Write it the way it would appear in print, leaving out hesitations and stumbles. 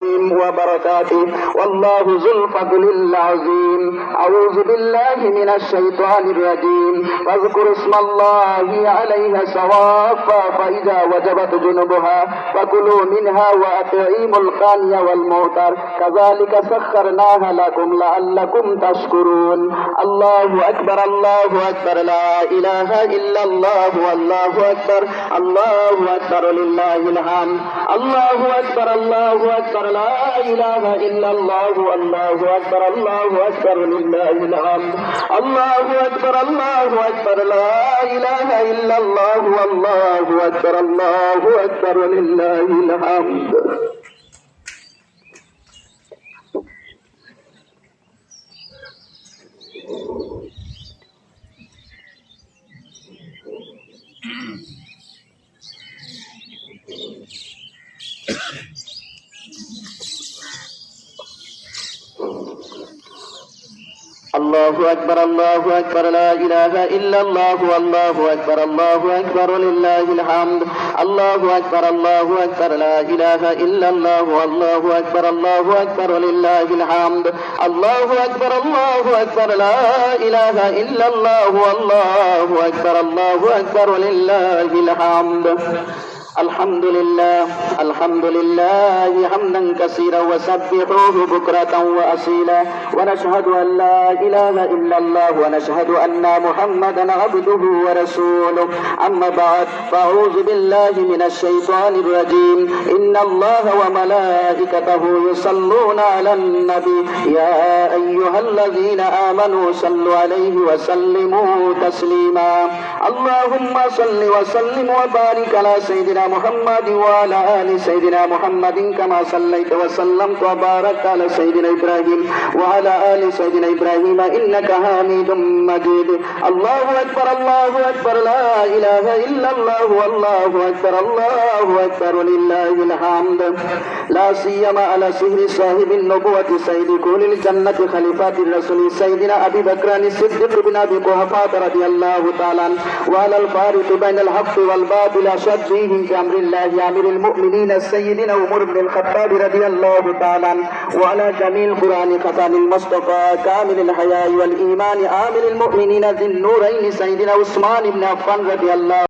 وبركاته والله ذو الفضل العظيم. أعوذ بالله من الشيطان الرجيم. فاذكر اسم الله عليها صوافا فإذا وجبت جنبها فكلوا منها وأطعموا القاني والمعتر كذلك سخرناها لكم لعلكم تشكرون. الله أكبر الله أكبر لا إله إلا الله والله أكبر الله أكبر لله الحمد. الله أكبر الله أكبر لا إله إلا الله والله أكبر الله أكبر لله الحمد. الله أكبر الله أكبر لا إله إلا الله والله أكبر الله أكبر لله الحمد. الله أكبر الله أكبر لا إله إلا الله والله أكبر الله أكبر لله الحمد. الله أكبر الله أكبر لا إله إلا الله والله أكبر الله أكبر لله الحمد. الله أكبر الله أكبر لا إله إلا الله والله أكبر الله أكبر لله الحمد. الحمد لله حمدا كثيرا وسبحوه بكرة وأصيلا ونشهد أن لا إله إلا الله ونشهد أن محمدا عبده ورسوله. أما بعد فأعوذ بالله من الشيطان الرجيم. إن الله وملائكته يصلون على النبي يا أيها الذين آمنوا صلوا عليه وسلموا تسليما. اللهم صل وسلم وبارك على سيدنا محمد وعلى آل سيدنا محمد كما صليت وسلمت وباركت على سيدنا إبراهيم وعلى آل سيدنا إبراهيم إنك حميد مجيد. الله أكبر الله أكبر لا إله إلا الله والله أكبر الله أكبر لله الحمد. لا سيما على سهر صاحب النبوة سيد كل الجنة خليفات الرسول سيدنا أبي بكر الصديق بن أبي قحافة رضي الله تعالى وعلى الفارق بين الحق والباطل أشدهم في أمر الله أمير المؤمنين سيدنا عمر بن الخطاب رضي الله تعالى وعلى جميع القرآن ختام المصطفى كامل الحياء والإيمان آمر المؤمنين ذي النورين سيدنا عثمان بن عفان رضي الله